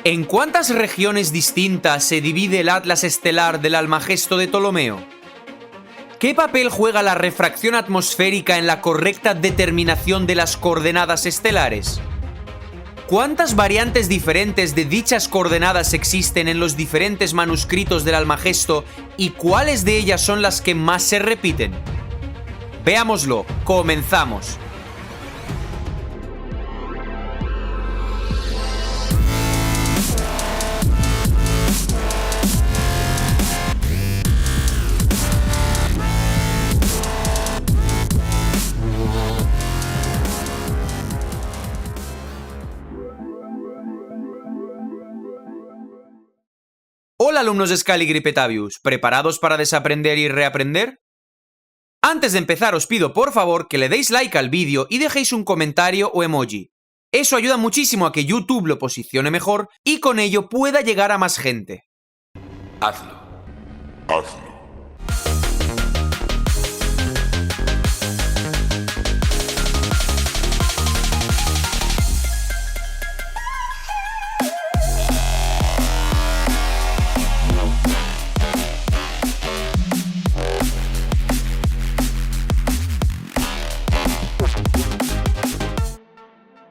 ¿En cuántas regiones distintas se divide el atlas estelar del Almagesto de Ptolomeo? ¿Qué papel juega la refracción atmosférica en la correcta determinación de las coordenadas estelares? ¿Cuántas variantes diferentes de dichas coordenadas existen en los diferentes manuscritos del Almagesto y cuáles de ellas son las que más se repiten? Veámoslo, comenzamos. Hola alumnos de Scali Gripetavius, ¿preparados para desaprender y reaprender? Antes de empezar os pido por favor que le deis like al vídeo y dejéis un comentario o emoji. Eso ayuda muchísimo a que YouTube lo posicione mejor y con ello pueda llegar a más gente. Hazlo. Hazlo.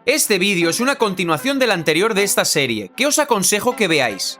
Este vídeo es una continuación del anterior de esta serie, que os aconsejo que veáis.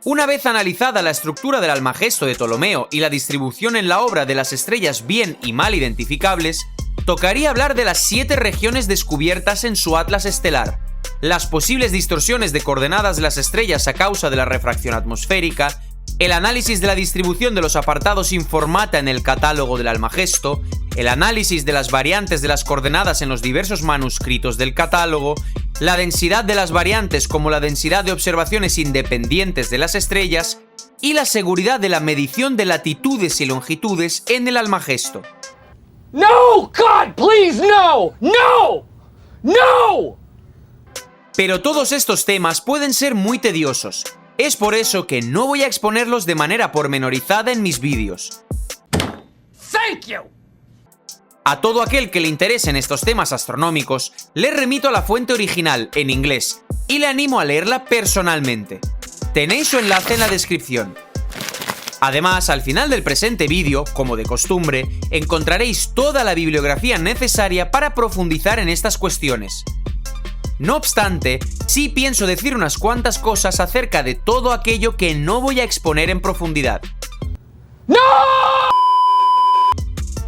Una vez analizada la estructura del Almagesto de Ptolomeo y la distribución en la obra de las estrellas bien y mal identificables, tocaría hablar de las 7 regiones descubiertas en su atlas estelar, las posibles distorsiones de coordenadas de las estrellas a causa de la refracción atmosférica, el análisis de la distribución de los apartados Informata en el catálogo del Almagesto, el análisis de las variantes de las coordenadas en los diversos manuscritos del catálogo, la densidad de las variantes como la densidad de observaciones independientes de las estrellas y la seguridad de la medición de latitudes y longitudes en el Almagesto. No, God, please, no, no, no. Pero todos estos temas pueden ser muy tediosos. Es por eso que no voy a exponerlos de manera pormenorizada en mis vídeos. Thank you. A todo aquel que le interesen estos temas astronómicos, le remito a la fuente original en inglés y le animo a leerla personalmente. Tenéis su enlace en la descripción. Además, al final del presente vídeo, como de costumbre, encontraréis toda la bibliografía necesaria para profundizar en estas cuestiones. No obstante, sí pienso decir unas cuantas cosas acerca de todo aquello que no voy a exponer en profundidad. No.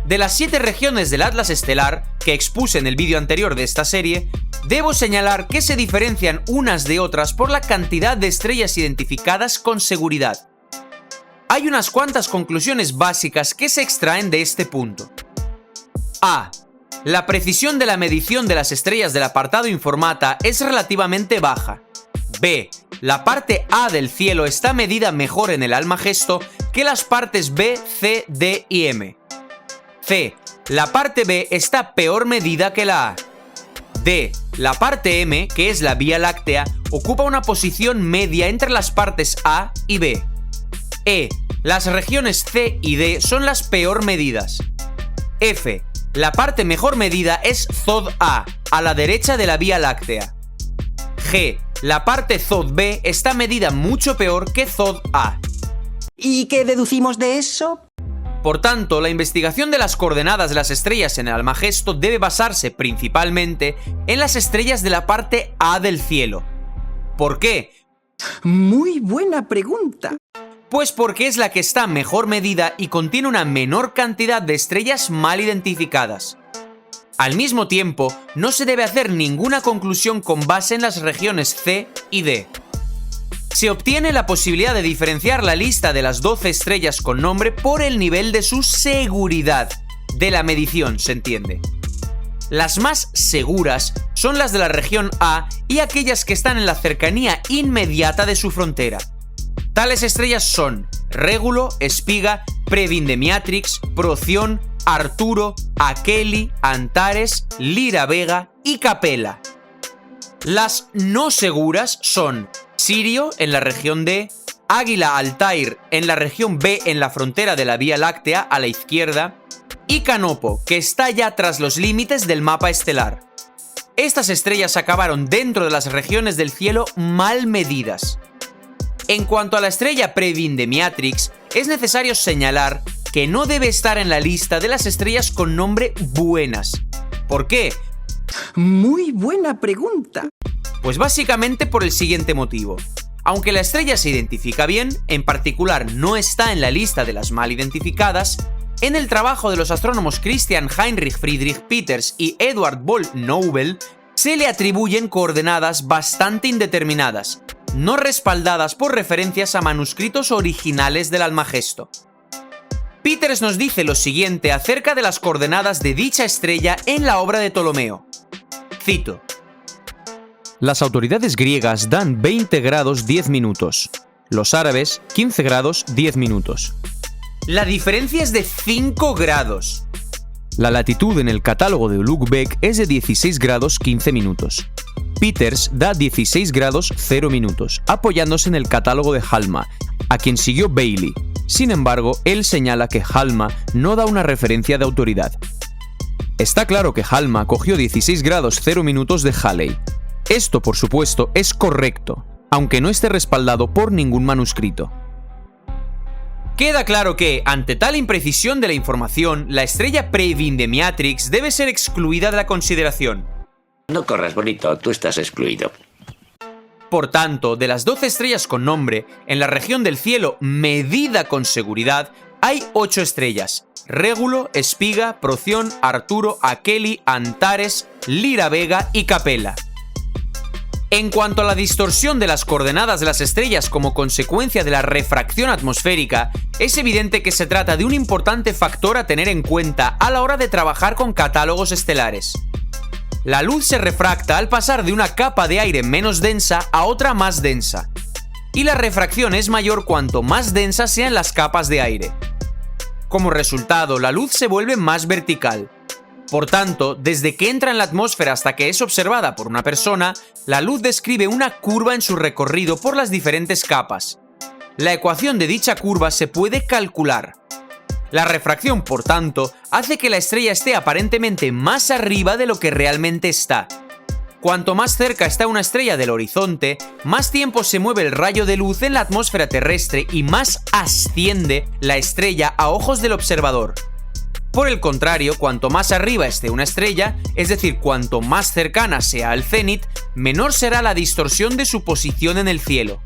De las 7 regiones del Atlas Estelar, que expuse en el vídeo anterior de esta serie, debo señalar que se diferencian unas de otras por la cantidad de estrellas identificadas con seguridad. Hay unas cuantas conclusiones básicas que se extraen de este punto. A. La precisión de la medición de las estrellas del apartado Informata es relativamente baja. B. La parte A del cielo está medida mejor en el Almagesto que las partes B, C, D y M. C. La parte B está peor medida que la A. D. La parte M, que es la Vía Láctea, ocupa una posición media entre las partes A y B. E. Las regiones C y D son las peor medidas. F. La parte mejor medida es Zod A, a la derecha de la Vía Láctea. G. La parte Zod B está medida mucho peor que Zod A. ¿Y qué deducimos de eso? Por tanto, la investigación de las coordenadas de las estrellas en el Almagesto debe basarse principalmente en las estrellas de la parte A del cielo. ¿Por qué? Muy buena pregunta. Pues porque es la que está mejor medida y contiene una menor cantidad de estrellas mal identificadas. Al mismo tiempo, no se debe hacer ninguna conclusión con base en las regiones C y D. Se obtiene la posibilidad de diferenciar la lista de las 12 estrellas con nombre por el nivel de su seguridad, de la medición, se entiende. Las más seguras son las de la región A y aquellas que están en la cercanía inmediata de su frontera. Tales estrellas son Régulo, Espiga, Previndemiatrix, Proción, Arturo, Aqueli, Antares, Lira Vega y Capella. Las no seguras son Sirio en la región D, Águila Altair en la región B en la frontera de la Vía Láctea a la izquierda y Canopo, que está ya tras los límites del mapa estelar. Estas estrellas acabaron dentro de las regiones del cielo mal medidas. En cuanto a la estrella Previndemiatrix, es necesario señalar que no debe estar en la lista de las estrellas con nombre buenas. ¿Por qué? Muy buena pregunta. Pues básicamente por el siguiente motivo. Aunque la estrella se identifica bien, en particular no está en la lista de las mal identificadas, en el trabajo de los astrónomos Christian Heinrich Friedrich Peters y Edward Ball Nobel, se le atribuyen coordenadas bastante indeterminadas, no respaldadas por referencias a manuscritos originales del Almagesto. Peters nos dice lo siguiente acerca de las coordenadas de dicha estrella en la obra de Ptolomeo. Cito: las autoridades griegas dan 20 grados 10 minutos, los árabes 15 grados 10 minutos. La diferencia es de 5 grados. La latitud en el catálogo de Ulugh-Bek es de 16 grados 15 minutos. Peters da 16 grados 0 minutos, apoyándose en el catálogo de Halma, a quien siguió Bailey. Sin embargo, él señala que Halma no da una referencia de autoridad. Está claro que Halma cogió 16 grados 0 minutos de Halley. Esto, por supuesto, es correcto, aunque no esté respaldado por ningún manuscrito. Queda claro que, ante tal imprecisión de la información, la estrella Previndemiatrix debe ser excluida de la consideración. No corras, bonito, tú estás excluido. Por tanto, de las 12 estrellas con nombre, en la región del cielo medida con seguridad, hay 8 estrellas: Régulo, Espiga, Proción, Arturo, Aqueli, Antares, Lira Vega y Capella. En cuanto a la distorsión de las coordenadas de las estrellas como consecuencia de la refracción atmosférica, es evidente que se trata de un importante factor a tener en cuenta a la hora de trabajar con catálogos estelares. La luz se refracta al pasar de una capa de aire menos densa a otra más densa, y la refracción es mayor cuanto más densas sean las capas de aire. Como resultado, la luz se vuelve más vertical. Por tanto, desde que entra en la atmósfera hasta que es observada por una persona, la luz describe una curva en su recorrido por las diferentes capas. La ecuación de dicha curva se puede calcular. La refracción, por tanto, hace que la estrella esté aparentemente más arriba de lo que realmente está. Cuanto más cerca está una estrella del horizonte, más tiempo se mueve el rayo de luz en la atmósfera terrestre y más asciende la estrella a ojos del observador. Por el contrario, cuanto más arriba esté una estrella, es decir, cuanto más cercana sea al cenit, menor será la distorsión de su posición en el cielo.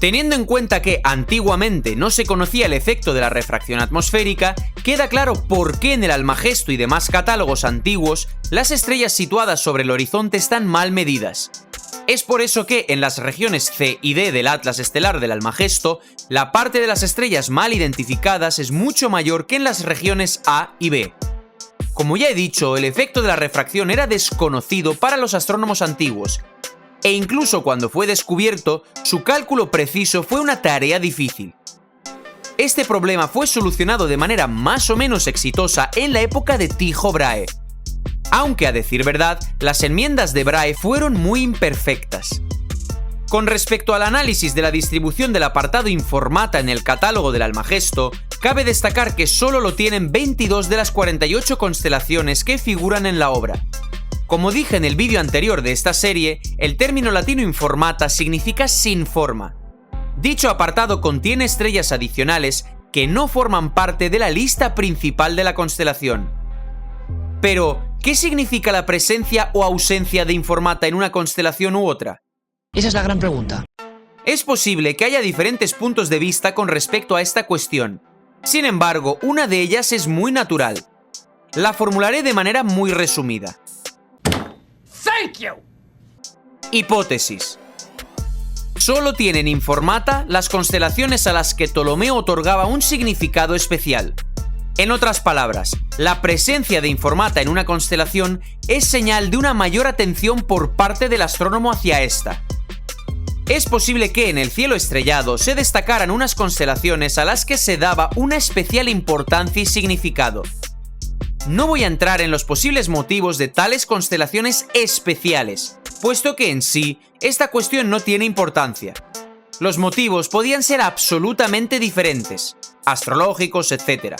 Teniendo en cuenta que antiguamente no se conocía el efecto de la refracción atmosférica, queda claro por qué en el Almagesto y demás catálogos antiguos las estrellas situadas sobre el horizonte están mal medidas. Es por eso que en las regiones C y D del Atlas estelar del Almagesto, la parte de las estrellas mal identificadas es mucho mayor que en las regiones A y B. Como ya he dicho, el efecto de la refracción era desconocido para los astrónomos antiguos, e incluso cuando fue descubierto, su cálculo preciso fue una tarea difícil. Este problema fue solucionado de manera más o menos exitosa en la época de Tycho Brahe. Aunque a decir verdad, las enmiendas de Brahe fueron muy imperfectas. Con respecto al análisis de la distribución del apartado Informata en el catálogo del Almagesto, cabe destacar que solo lo tienen 22 de las 48 constelaciones que figuran en la obra. Como dije en el vídeo anterior de esta serie, el término latino Informata significa sin forma. Dicho apartado contiene estrellas adicionales que no forman parte de la lista principal de la constelación. Pero, ¿qué significa la presencia o ausencia de Informata en una constelación u otra? Esa es la gran pregunta. Es posible que haya diferentes puntos de vista con respecto a esta cuestión. Sin embargo, una de ellas es muy natural. La formularé de manera muy resumida. Thank you! Hipótesis. Solo tienen Informata las constelaciones a las que Ptolomeo otorgaba un significado especial. En otras palabras, la presencia de Informata en una constelación es señal de una mayor atención por parte del astrónomo hacia esta. Es posible que en el cielo estrellado se destacaran unas constelaciones a las que se daba una especial importancia y significado. No voy a entrar en los posibles motivos de tales constelaciones especiales, puesto que en sí, esta cuestión no tiene importancia. Los motivos podían ser absolutamente diferentes, astrológicos, etc.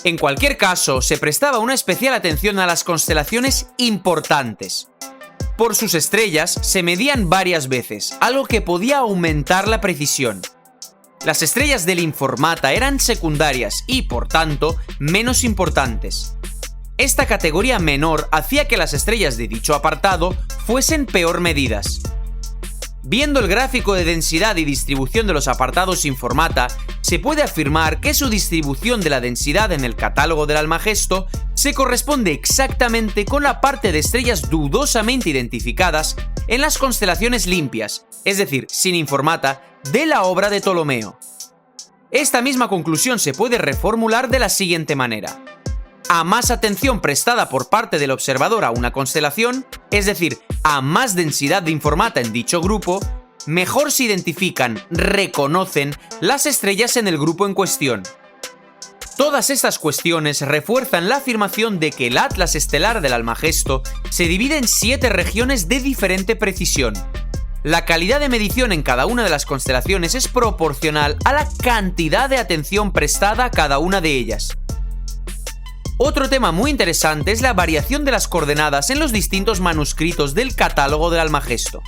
En cualquier caso, se prestaba una especial atención a las constelaciones importantes. Por sus estrellas se medían varias veces, algo que podía aumentar la precisión. Las estrellas del informata eran secundarias y, por tanto, menos importantes. Esta categoría menor hacía que las estrellas de dicho apartado fuesen peor medidas. Viendo el gráfico de densidad y distribución de los apartados informata, se puede afirmar que su distribución de la densidad en el catálogo del Almagesto se corresponde exactamente con la parte de estrellas dudosamente identificadas en las constelaciones limpias, es decir, sin informata, de la obra de Ptolomeo. Esta misma conclusión se puede reformular de la siguiente manera. A más atención prestada por parte del observador a una constelación, es decir, a más densidad de informata en dicho grupo, mejor se identifican, reconocen las estrellas en el grupo en cuestión. Todas estas cuestiones refuerzan la afirmación de que el Atlas estelar del Almagesto se divide en 7 regiones de diferente precisión. La calidad de medición en cada una de las constelaciones es proporcional a la cantidad de atención prestada a cada una de ellas. Otro tema muy interesante es la variación de las coordenadas en los distintos manuscritos del catálogo del Almagesto.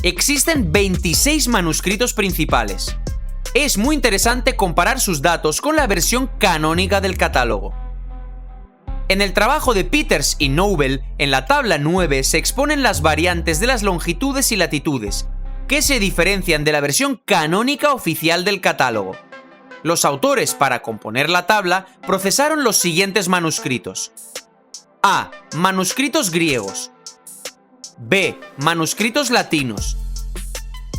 Existen 26 manuscritos principales. Es muy interesante comparar sus datos con la versión canónica del catálogo. En el trabajo de Peters y Nobel, en la tabla 9 se exponen las variantes de las longitudes y latitudes, que se diferencian de la versión canónica oficial del catálogo. Los autores, para componer la tabla, procesaron los siguientes manuscritos. A. Manuscritos griegos. B. Manuscritos latinos.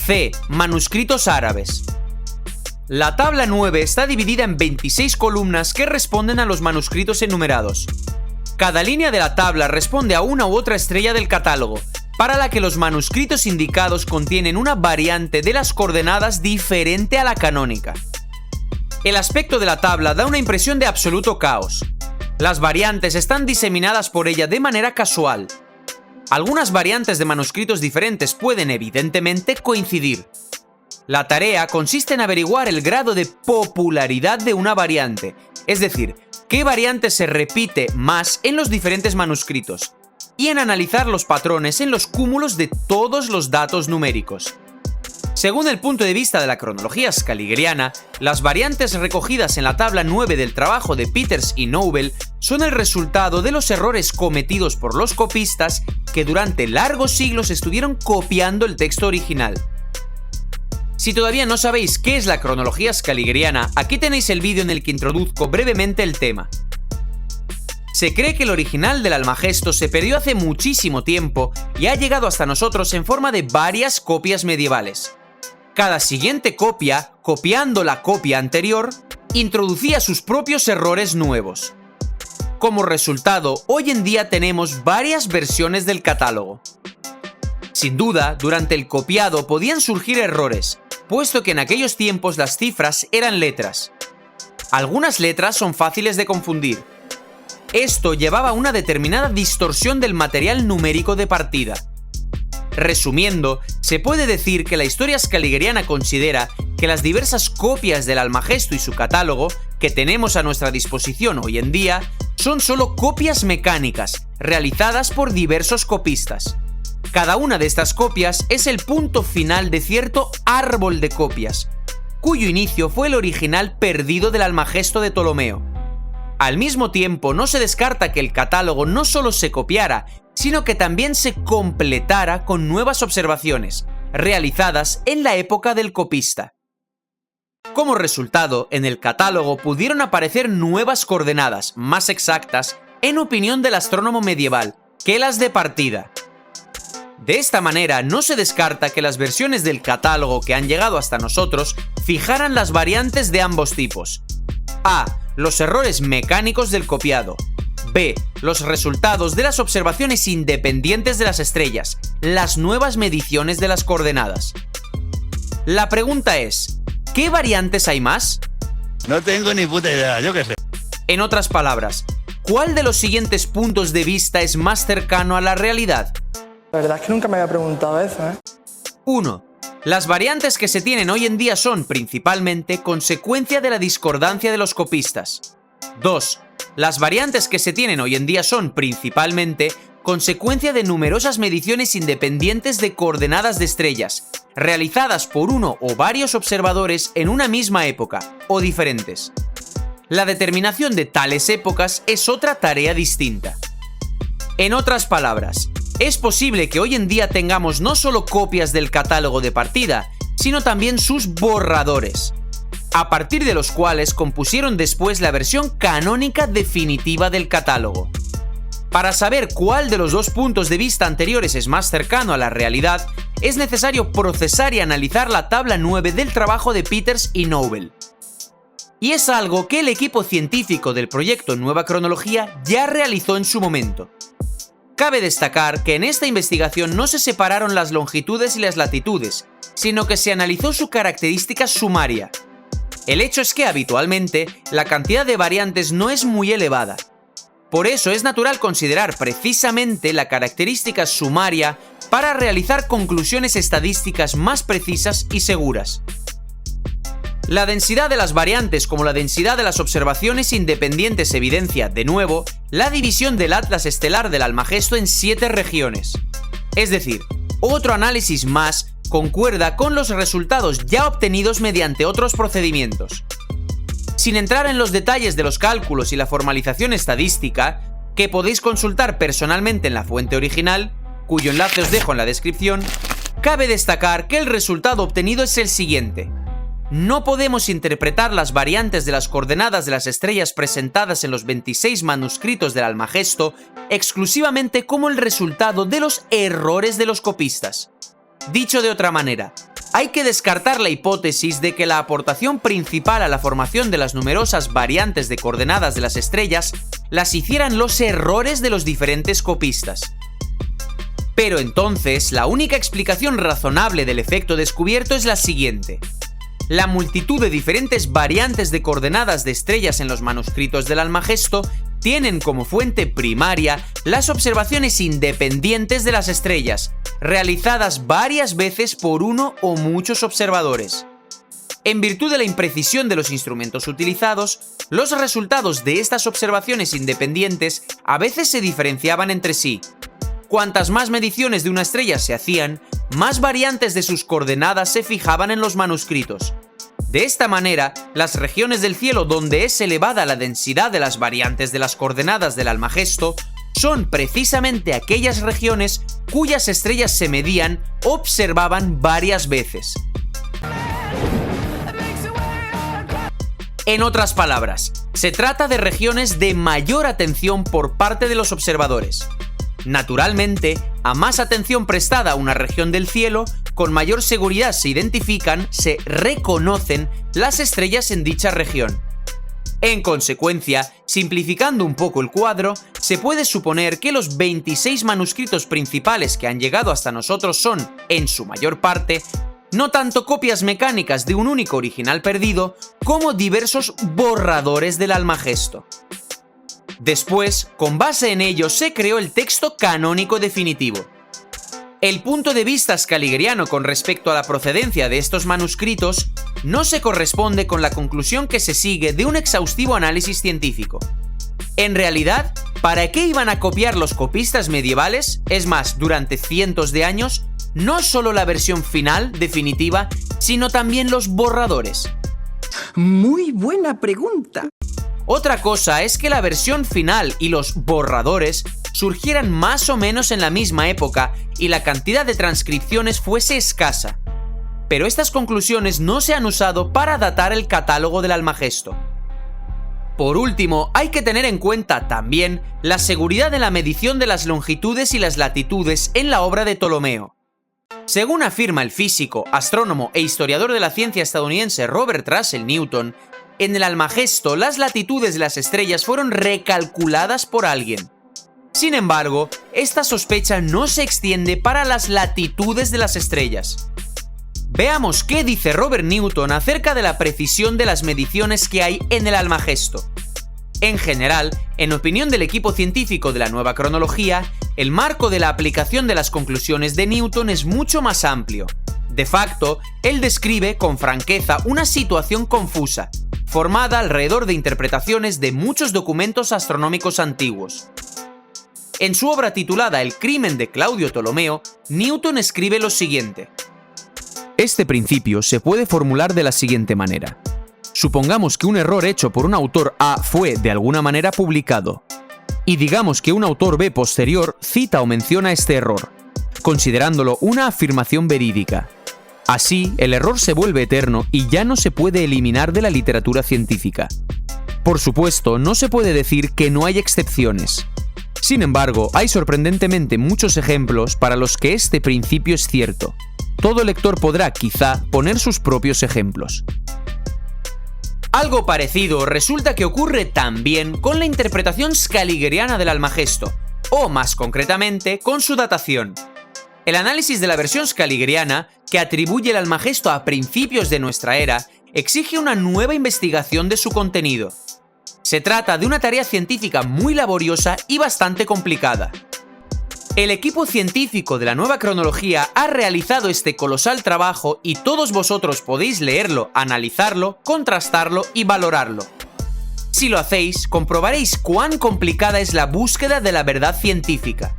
C. Manuscritos árabes. La tabla 9 está dividida en 26 columnas que responden a los manuscritos enumerados. Cada línea de la tabla responde a una u otra estrella del catálogo, para la que los manuscritos indicados contienen una variante de las coordenadas diferente a la canónica. El aspecto de la tabla da una impresión de absoluto caos. Las variantes están diseminadas por ella de manera casual. Algunas variantes de manuscritos diferentes pueden evidentemente coincidir. La tarea consiste en averiguar el grado de popularidad de una variante, es decir, qué variante se repite más en los diferentes manuscritos, y en analizar los patrones en los cúmulos de todos los datos numéricos. Según el punto de vista de la cronología scaligeriana, las variantes recogidas en la tabla 9 del trabajo de Peters y Nobel son el resultado de los errores cometidos por los copistas que durante largos siglos estuvieron copiando el texto original. Si todavía no sabéis qué es la cronología scaligeriana, aquí tenéis el vídeo en el que introduzco brevemente el tema. Se cree que el original del Almagesto se perdió hace muchísimo tiempo y ha llegado hasta nosotros en forma de varias copias medievales. Cada siguiente copia, copiando la copia anterior, introducía sus propios errores nuevos. Como resultado, hoy en día tenemos varias versiones del catálogo. Sin duda, durante el copiado podían surgir errores, puesto que en aquellos tiempos las cifras eran letras. Algunas letras son fáciles de confundir. Esto llevaba a una determinada distorsión del material numérico de partida. Resumiendo, se puede decir que la historia scaligeriana considera que las diversas copias del Almagesto y su catálogo que tenemos a nuestra disposición hoy en día son solo copias mecánicas, realizadas por diversos copistas. Cada una de estas copias es el punto final de cierto árbol de copias, cuyo inicio fue el original perdido del Almagesto de Ptolomeo. Al mismo tiempo, no se descarta que el catálogo no solo se copiara, sino que también se completara con nuevas observaciones, realizadas en la época del copista. Como resultado, en el catálogo pudieron aparecer nuevas coordenadas, más exactas, en opinión del astrónomo medieval, que las de partida. De esta manera, no se descarta que las versiones del catálogo que han llegado hasta nosotros fijaran las variantes de ambos tipos. A. Los errores mecánicos del copiado. B. Los resultados de las observaciones independientes de las estrellas, las nuevas mediciones de las coordenadas. La pregunta es, ¿qué variantes hay más? No tengo ni puta idea, yo qué sé. En otras palabras, ¿cuál de los siguientes puntos de vista es más cercano a la realidad? La verdad es que nunca me había preguntado eso, 1. Las variantes que se tienen hoy en día son, principalmente, consecuencia de la discordancia de los copistas. 2. Las variantes que se tienen hoy en día son, principalmente, consecuencia de numerosas mediciones independientes de coordenadas de estrellas, realizadas por uno o varios observadores en una misma época, o diferentes. La determinación de tales épocas es otra tarea distinta. En otras palabras, es posible que hoy en día tengamos no solo copias del catálogo de partida, sino también sus borradores, a partir de los cuales compusieron después la versión canónica definitiva del catálogo. Para saber cuál de los dos puntos de vista anteriores es más cercano a la realidad, es necesario procesar y analizar la tabla 9 del trabajo de Peters y Noble. Y es algo que el equipo científico del proyecto Nueva Cronología ya realizó en su momento. Cabe destacar que en esta investigación no se separaron las longitudes y las latitudes, sino que se analizó su característica sumaria. El hecho es que habitualmente la cantidad de variantes no es muy elevada. Por eso es natural considerar precisamente la característica sumaria para realizar conclusiones estadísticas más precisas y seguras. La densidad de las variantes como la densidad de las observaciones independientes evidencia, de nuevo, la división del atlas estelar del Almagesto en 7 regiones. Es decir, otro análisis más concuerda con los resultados ya obtenidos mediante otros procedimientos. Sin entrar en los detalles de los cálculos y la formalización estadística, que podéis consultar personalmente en la fuente original, cuyo enlace os dejo en la descripción, cabe destacar que el resultado obtenido es el siguiente. No podemos interpretar las variantes de las coordenadas de las estrellas presentadas en los 26 manuscritos del Almagesto exclusivamente como el resultado de los errores de los copistas. Dicho de otra manera, hay que descartar la hipótesis de que la aportación principal a la formación de las numerosas variantes de coordenadas de las estrellas las hicieran los errores de los diferentes copistas. Pero entonces, la única explicación razonable del efecto descubierto es la siguiente. La multitud de diferentes variantes de coordenadas de estrellas en los manuscritos del Almagesto tienen como fuente primaria las observaciones independientes de las estrellas, realizadas varias veces por uno o muchos observadores. En virtud de la imprecisión de los instrumentos utilizados, los resultados de estas observaciones independientes a veces se diferenciaban entre sí. Cuantas más mediciones de una estrella se hacían, más variantes de sus coordenadas se fijaban en los manuscritos. De esta manera, las regiones del cielo donde es elevada la densidad de las variantes de las coordenadas del Almagesto son precisamente aquellas regiones cuyas estrellas se medían o observaban varias veces. En otras palabras, se trata de regiones de mayor atención por parte de los observadores. Naturalmente, a más atención prestada a una región del cielo, con mayor seguridad se identifican, se reconocen las estrellas en dicha región. En consecuencia, simplificando un poco el cuadro, se puede suponer que los 26 manuscritos principales que han llegado hasta nosotros son, en su mayor parte, no tanto copias mecánicas de un único original perdido, como diversos borradores del Almagesto. Después, con base en ello, se creó el texto canónico definitivo. El punto de vista scaligeriano con respecto a la procedencia de estos manuscritos no se corresponde con la conclusión que se sigue de un exhaustivo análisis científico. En realidad, ¿para qué iban a copiar los copistas medievales? Es más, durante cientos de años, no solo la versión final, definitiva, sino también los borradores. Muy buena pregunta. Otra cosa es que la versión final y los borradores surgieran más o menos en la misma época y la cantidad de transcripciones fuese escasa. Pero estas conclusiones no se han usado para datar el catálogo del Almagesto. Por último, hay que tener en cuenta también la seguridad de la medición de las longitudes y las latitudes en la obra de Ptolomeo. Según afirma el físico, astrónomo e historiador de la ciencia estadounidense Robert Russell Newton, en el Almagesto las latitudes de las estrellas fueron recalculadas por alguien. Sin embargo, esta sospecha no se extiende para las latitudes de las estrellas. Veamos qué dice Robert Newton acerca de la precisión de las mediciones que hay en el Almagesto. En general, en opinión del equipo científico de la Nueva Cronología, el marco de la aplicación de las conclusiones de Newton es mucho más amplio. De facto, él describe con franqueza una situación confusa, formada alrededor de interpretaciones de muchos documentos astronómicos antiguos. En su obra titulada El crimen de Claudio Ptolomeo, Newton escribe lo siguiente. Este principio se puede formular de la siguiente manera. Supongamos que un error hecho por un autor A fue de alguna manera publicado, y digamos que un autor B posterior cita o menciona este error, considerándolo una afirmación verídica. Así, el error se vuelve eterno y ya no se puede eliminar de la literatura científica. Por supuesto, no se puede decir que no hay excepciones. Sin embargo, hay sorprendentemente muchos ejemplos para los que este principio es cierto. Todo lector podrá, quizá, poner sus propios ejemplos. Algo parecido resulta que ocurre también con la interpretación scaligeriana del Almagesto, o más concretamente, con su datación. El análisis de la versión scaligeriana, que atribuye el Almagesto a principios de nuestra era, exige una nueva investigación de su contenido. Se trata de una tarea científica muy laboriosa y bastante complicada. El equipo científico de la nueva cronología ha realizado este colosal trabajo y todos vosotros podéis leerlo, analizarlo, contrastarlo y valorarlo. Si lo hacéis, comprobaréis cuán complicada es la búsqueda de la verdad científica.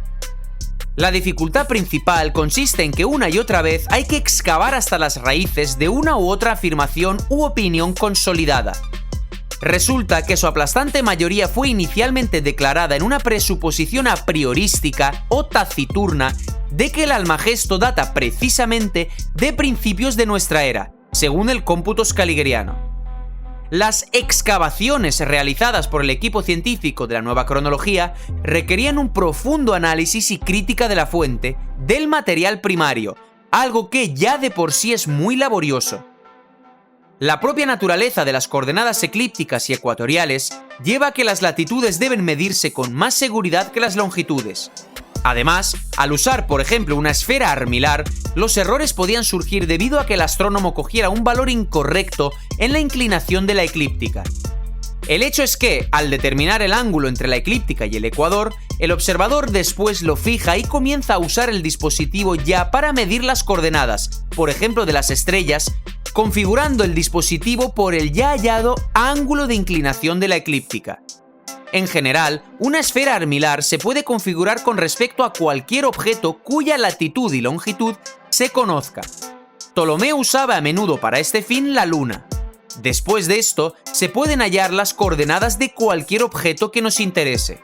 La dificultad principal consiste en que una y otra vez hay que excavar hasta las raíces de una u otra afirmación u opinión consolidada. Resulta que su aplastante mayoría fue inicialmente declarada en una presuposición a priorística o taciturna de que el Almagesto data precisamente de principios de nuestra era, según el cómputo scaligeriano. Las excavaciones realizadas por el equipo científico de la nueva cronología requerían un profundo análisis y crítica de la fuente, del material primario, algo que ya de por sí es muy laborioso. La propia naturaleza de las coordenadas eclípticas y ecuatoriales lleva a que las latitudes deben medirse con más seguridad que las longitudes. Además, al usar, por ejemplo, una esfera armilar, los errores podían surgir debido a que el astrónomo cogiera un valor incorrecto en la inclinación de la eclíptica. El hecho es que, al determinar el ángulo entre la eclíptica y el ecuador, el observador después lo fija y comienza a usar el dispositivo ya para medir las coordenadas, por ejemplo de las estrellas, configurando el dispositivo por el ya hallado ángulo de inclinación de la eclíptica. En general, una esfera armilar se puede configurar con respecto a cualquier objeto cuya latitud y longitud se conozca. Ptolomeo usaba a menudo para este fin la Luna. Después de esto, se pueden hallar las coordenadas de cualquier objeto que nos interese.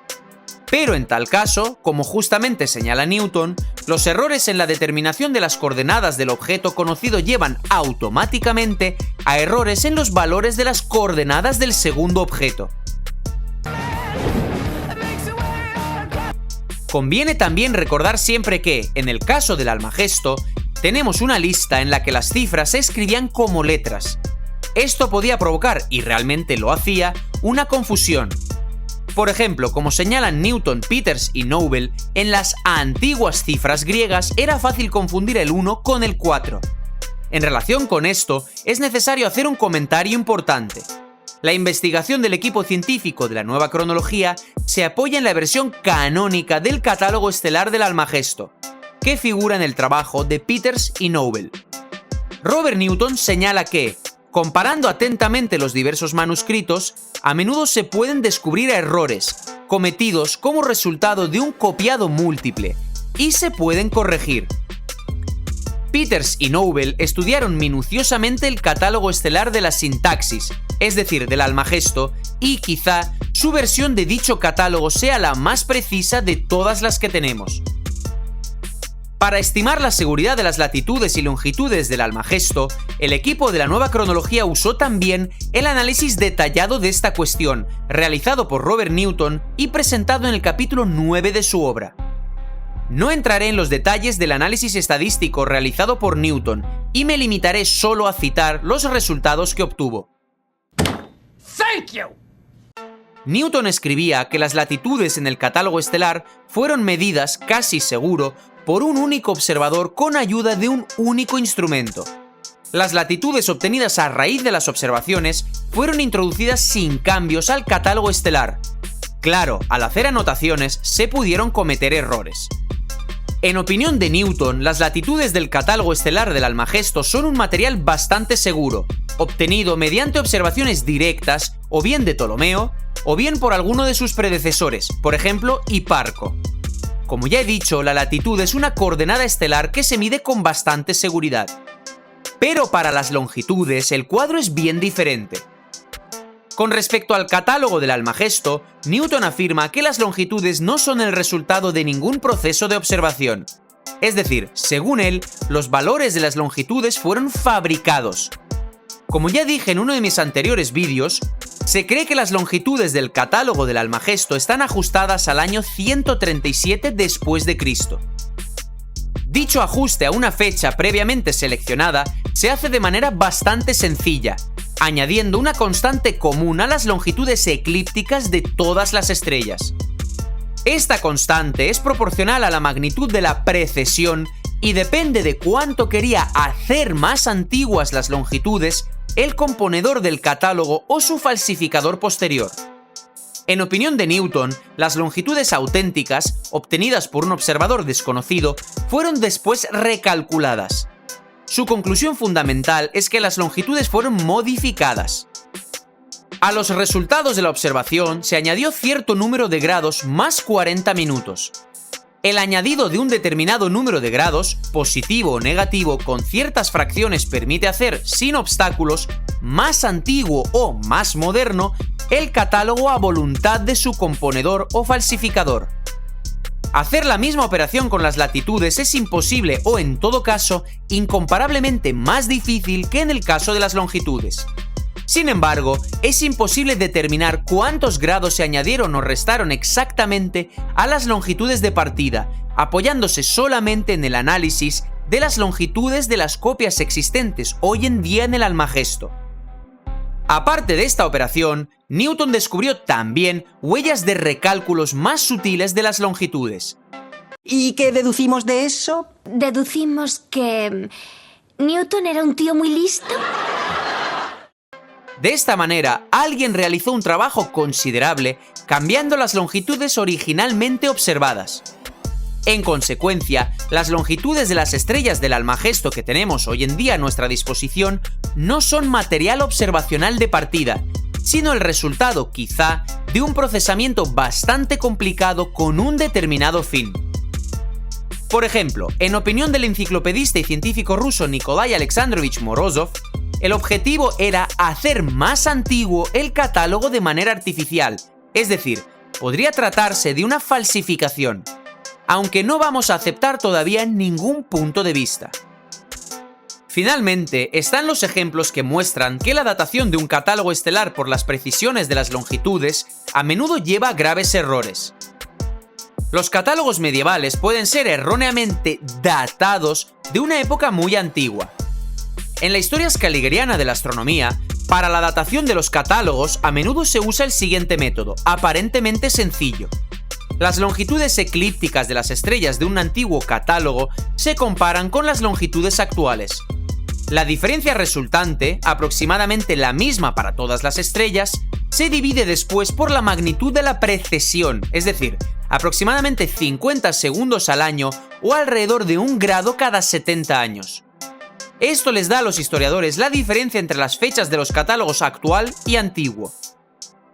Pero en tal caso, como justamente señala Newton, los errores en la determinación de las coordenadas del objeto conocido llevan automáticamente a errores en los valores de las coordenadas del segundo objeto. Conviene también recordar siempre que, en el caso del Almagesto, tenemos una lista en la que las cifras se escribían como letras. Esto podía provocar, y realmente lo hacía, una confusión. Por ejemplo, como señalan Newton, Peters y Nobel, en las antiguas cifras griegas era fácil confundir el 1 con el 4. En relación con esto, es necesario hacer un comentario importante. La investigación del equipo científico de la nueva cronología se apoya en la versión canónica del catálogo estelar del Almagesto, que figura en el trabajo de Peters y Nobel. Robert Newton señala que, comparando atentamente los diversos manuscritos, a menudo se pueden descubrir errores, cometidos como resultado de un copiado múltiple, y se pueden corregir. Peters y Nobel estudiaron minuciosamente el catálogo estelar de la sintaxis, es decir, del Almagesto, y quizá su versión de dicho catálogo sea la más precisa de todas las que tenemos. Para estimar la seguridad de las latitudes y longitudes del Almagesto, el equipo de la nueva cronología usó también el análisis detallado de esta cuestión, realizado por Robert Newton y presentado en el capítulo 9 de su obra. No entraré en los detalles del análisis estadístico realizado por Newton y me limitaré solo a citar los resultados que obtuvo. Thank you. Newton escribía que las latitudes en el catálogo estelar fueron medidas, casi seguro, por un único observador con ayuda de un único instrumento. Las latitudes obtenidas a raíz de las observaciones fueron introducidas sin cambios al catálogo estelar. Claro, al hacer anotaciones se pudieron cometer errores. En opinión de Newton, las latitudes del catálogo estelar del Almagesto son un material bastante seguro, obtenido mediante observaciones directas o bien de Ptolomeo, o bien por alguno de sus predecesores, por ejemplo, Hiparco. Como ya he dicho, la latitud es una coordenada estelar que se mide con bastante seguridad. Pero para las longitudes el cuadro es bien diferente. Con respecto al catálogo del Almagesto, Newton afirma que las longitudes no son el resultado de ningún proceso de observación. Es decir, según él, los valores de las longitudes fueron fabricados. Como ya dije en uno de mis anteriores vídeos, se cree que las longitudes del catálogo del Almagesto están ajustadas al año 137 después de Cristo. Dicho ajuste a una fecha previamente seleccionada se hace de manera bastante sencilla, añadiendo una constante común a las longitudes eclípticas de todas las estrellas. Esta constante es proporcional a la magnitud de la precesión y depende de cuánto quería hacer más antiguas las longitudes el componedor del catálogo o su falsificador posterior. En opinión de Newton, las longitudes auténticas, obtenidas por un observador desconocido, fueron después recalculadas. Su conclusión fundamental es que las longitudes fueron modificadas. A los resultados de la observación se añadió cierto número de grados más 40 minutos. El añadido de un determinado número de grados, positivo o negativo, con ciertas fracciones permite hacer, sin obstáculos, más antiguo o más moderno el catálogo a voluntad de su componedor o falsificador. Hacer la misma operación con las latitudes es imposible o, en todo caso, incomparablemente más difícil que en el caso de las longitudes. Sin embargo, es imposible determinar cuántos grados se añadieron o restaron exactamente a las longitudes de partida, apoyándose solamente en el análisis de las longitudes de las copias existentes hoy en día en el Almagesto. Aparte de esta operación, Newton descubrió también huellas de recálculos más sutiles de las longitudes. ¿Y qué deducimos de eso? Deducimos que Newton era un tío muy listo. De esta manera, alguien realizó un trabajo considerable cambiando las longitudes originalmente observadas. En consecuencia, las longitudes de las estrellas del Almagesto que tenemos hoy en día a nuestra disposición no son material observacional de partida, sino el resultado, quizá, de un procesamiento bastante complicado con un determinado fin. Por ejemplo, en opinión del enciclopedista y científico ruso Nikolai Alexandrovich Morozov, el objetivo era hacer más antiguo el catálogo de manera artificial, es decir, podría tratarse de una falsificación, aunque no vamos a aceptar todavía ningún punto de vista. Finalmente, están los ejemplos que muestran que la datación de un catálogo estelar por las precisiones de las longitudes a menudo lleva graves errores. Los catálogos medievales pueden ser erróneamente datados de una época muy antigua. En la historia scaligeriana de la astronomía, para la datación de los catálogos a menudo se usa el siguiente método, aparentemente sencillo. Las longitudes eclípticas de las estrellas de un antiguo catálogo se comparan con las longitudes actuales. La diferencia resultante, aproximadamente la misma para todas las estrellas, se divide después por la magnitud de la precesión, es decir, aproximadamente 50 segundos al año o alrededor de 1 grado cada 70 años. Esto les da a los historiadores la diferencia entre las fechas de los catálogos actual y antiguo.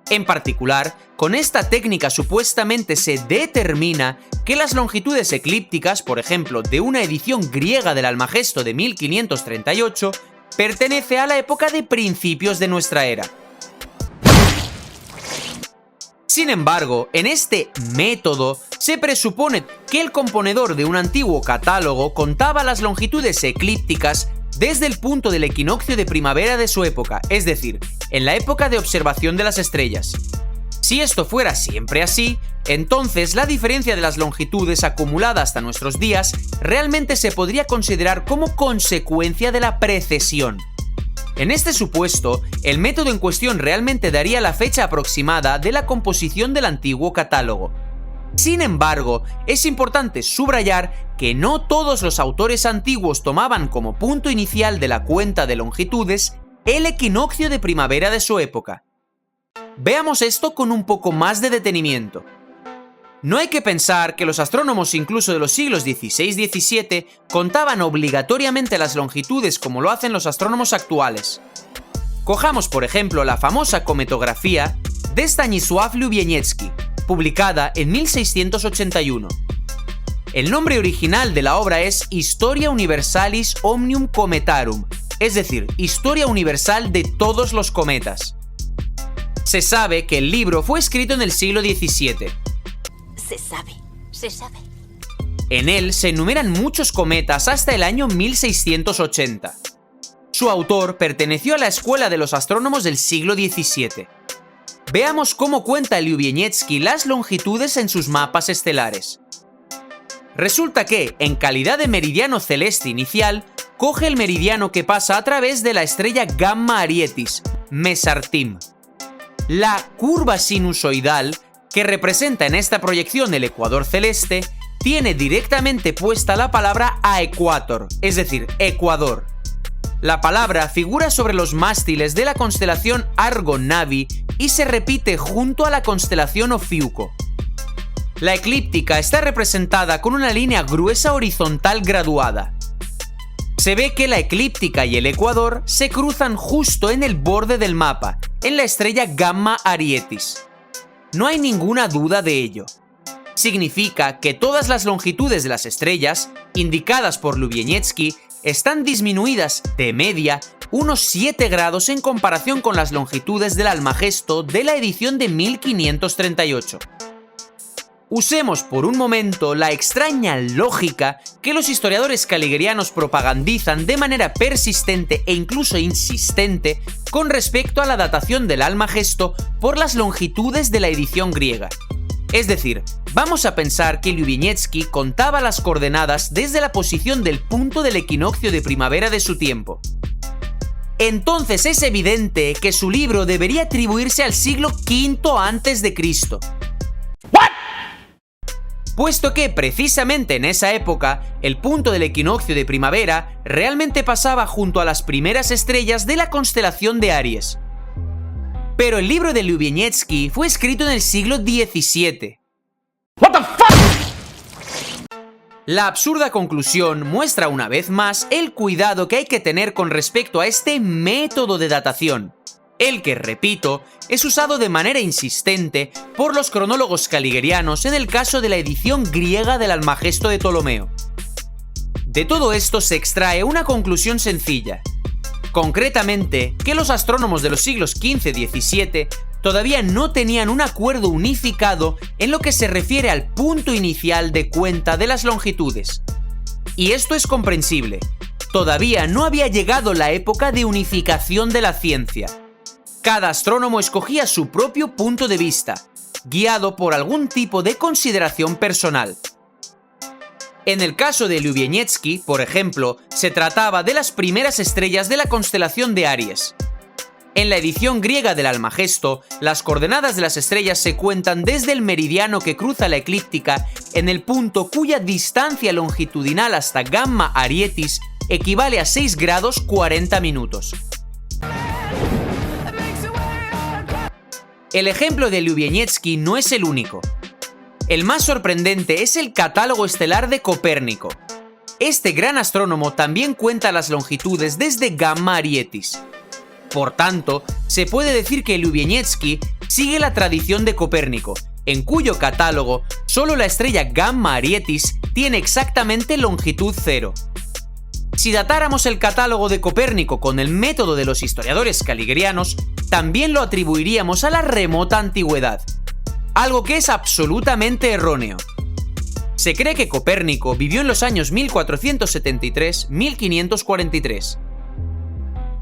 En particular, con esta técnica supuestamente se determina que las longitudes eclípticas, por ejemplo, de una edición griega del Almagesto de 1538, pertenece a la época de principios de nuestra era. Sin embargo, en este método se presupone que el componedor de un antiguo catálogo contaba las longitudes eclípticas desde el punto del equinoccio de primavera de su época, es decir, en la época de observación de las estrellas. Si esto fuera siempre así, entonces la diferencia de las longitudes acumulada hasta nuestros días realmente se podría considerar como consecuencia de la precesión. En este supuesto, el método en cuestión realmente daría la fecha aproximada de la composición del antiguo catálogo. Sin embargo, es importante subrayar que no todos los autores antiguos tomaban como punto inicial de la cuenta de longitudes el equinoccio de primavera de su época. Veamos esto con un poco más de detenimiento. No hay que pensar que los astrónomos incluso de los siglos XVI y XVII contaban obligatoriamente las longitudes como lo hacen los astrónomos actuales. Cojamos, por ejemplo, la famosa cometografía de Stanisław Lubieniecki, publicada en 1681. El nombre original de la obra es Historia Universalis Omnium Cometarum, es decir, Historia Universal de todos los cometas. Se sabe que el libro fue escrito en el siglo XVII. Se sabe. En él se enumeran muchos cometas hasta el año 1680. Su autor perteneció a la escuela de los astrónomos del siglo XVII. Veamos cómo cuenta Lubieniecki las longitudes en sus mapas estelares. Resulta que, en calidad de meridiano celeste inicial, coge el meridiano que pasa a través de la estrella Gamma Arietis, Mesartim. La curva sinusoidal, que representa en esta proyección el ecuador celeste, tiene directamente puesta la palabra aequator, es decir, ecuador. La palabra figura sobre los mástiles de la constelación Argo Navi y se repite junto a la constelación Ofiuco. La eclíptica está representada con una línea gruesa horizontal graduada. Se ve que la eclíptica y el ecuador se cruzan justo en el borde del mapa, en la estrella Gamma Arietis. No hay ninguna duda de ello. Significa que todas las longitudes de las estrellas, indicadas por Lubieniecki, están disminuidas, de media, unos 7 grados en comparación con las longitudes del Almagesto de la edición de 1538. Usemos por un momento la extraña lógica que los historiadores caligrerianos propagandizan de manera persistente e incluso insistente con respecto a la datación del Almagesto por las longitudes de la edición griega. Es decir, vamos a pensar que Lubieniecki contaba las coordenadas desde la posición del punto del equinoccio de primavera de su tiempo. Entonces es evidente que su libro debería atribuirse al siglo V a.C. Puesto que precisamente en esa época el punto del equinoccio de primavera realmente pasaba junto a las primeras estrellas de la constelación de Aries. Pero el libro de Lubieniecki fue escrito en el siglo XVII. La absurda conclusión muestra una vez más el cuidado que hay que tener con respecto a este método de datación, el que, repito, es usado de manera insistente por los cronólogos caligrerianos en el caso de la edición griega del Almagesto de Ptolomeo. De todo esto se extrae una conclusión sencilla. Concretamente, que los astrónomos de los siglos XV y XVII todavía no tenían un acuerdo unificado en lo que se refiere al punto inicial de cuenta de las longitudes. Y esto es comprensible. Todavía no había llegado la época de unificación de la ciencia. Cada astrónomo escogía su propio punto de vista, guiado por algún tipo de consideración personal. En el caso de Lubieniecki, por ejemplo, se trataba de las primeras estrellas de la constelación de Aries. En la edición griega del Almagesto, las coordenadas de las estrellas se cuentan desde el meridiano que cruza la eclíptica en el punto cuya distancia longitudinal hasta Gamma Arietis equivale a 6 grados 40 minutos. El ejemplo de Lubieniecki no es el único. El más sorprendente es el catálogo estelar de Copérnico. Este gran astrónomo también cuenta las longitudes desde Gamma Arietis. Por tanto, se puede decir que Lubieniecki sigue la tradición de Copérnico, en cuyo catálogo solo la estrella Gamma Arietis tiene exactamente longitud 0. Si datáramos el catálogo de Copérnico con el método de los historiadores caligrerianos, también lo atribuiríamos a la remota antigüedad, algo que es absolutamente erróneo. Se cree que Copérnico vivió en los años 1473-1543.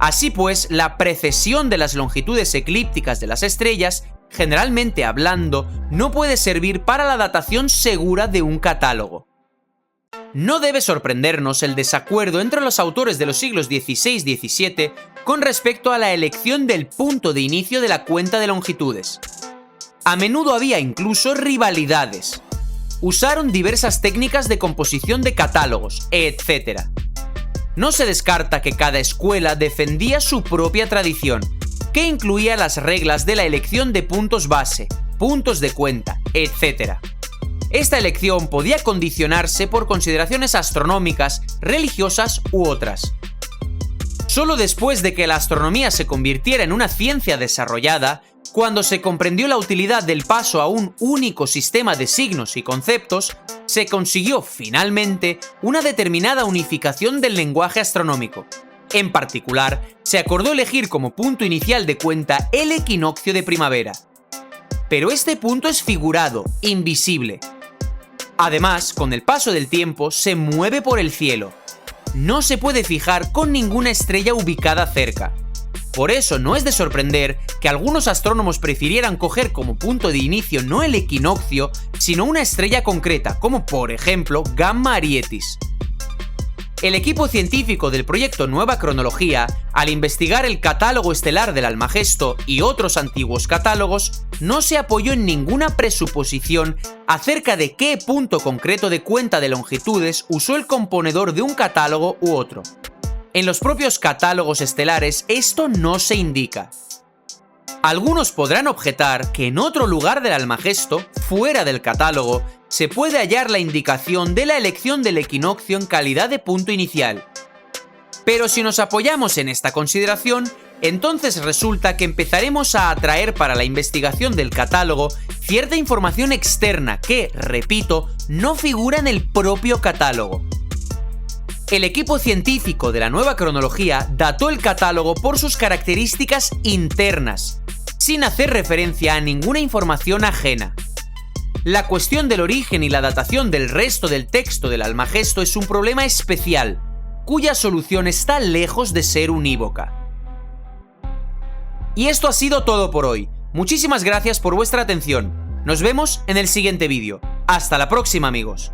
Así pues, la precesión de las longitudes eclípticas de las estrellas, generalmente hablando, no puede servir para la datación segura de un catálogo. No debe sorprendernos el desacuerdo entre los autores de los siglos XVI y XVII con respecto a la elección del punto de inicio de la cuenta de longitudes. A menudo había incluso rivalidades. Usaron diversas técnicas de composición de catálogos, etc. No se descarta que cada escuela defendía su propia tradición, que incluía las reglas de la elección de puntos base, puntos de cuenta, etc. Esta elección podía condicionarse por consideraciones astronómicas, religiosas u otras. Solo después de que la astronomía se convirtiera en una ciencia desarrollada, cuando se comprendió la utilidad del paso a un único sistema de signos y conceptos, se consiguió finalmente una determinada unificación del lenguaje astronómico. En particular, se acordó elegir como punto inicial de cuenta el equinoccio de primavera. Pero este punto es figurado, invisible. Además, con el paso del tiempo, se mueve por el cielo. No se puede fijar con ninguna estrella ubicada cerca. Por eso no es de sorprender que algunos astrónomos prefirieran coger como punto de inicio no el equinoccio, sino una estrella concreta, como por ejemplo Gamma Arietis. El equipo científico del proyecto Nueva Cronología, al investigar el catálogo estelar del Almagesto y otros antiguos catálogos, no se apoyó en ninguna presuposición acerca de qué punto concreto de cuenta de longitudes usó el componedor de un catálogo u otro. En los propios catálogos estelares esto no se indica. Algunos podrán objetar que en otro lugar del Almagesto, fuera del catálogo, se puede hallar la indicación de la elección del equinoccio en calidad de punto inicial. Pero si nos apoyamos en esta consideración, entonces resulta que empezaremos a atraer para la investigación del catálogo cierta información externa que, repito, no figura en el propio catálogo. El equipo científico de la Nueva Cronología dató el catálogo por sus características internas, sin hacer referencia a ninguna información ajena. La cuestión del origen y la datación del resto del texto del Almagesto es un problema especial, cuya solución está lejos de ser unívoca. Y esto ha sido todo por hoy. Muchísimas gracias por vuestra atención. Nos vemos en el siguiente vídeo. Hasta la próxima, amigos.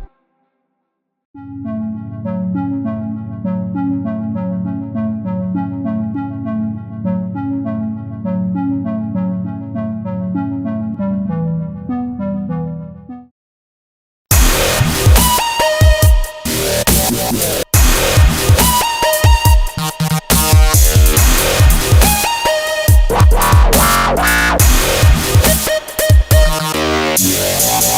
Yeah.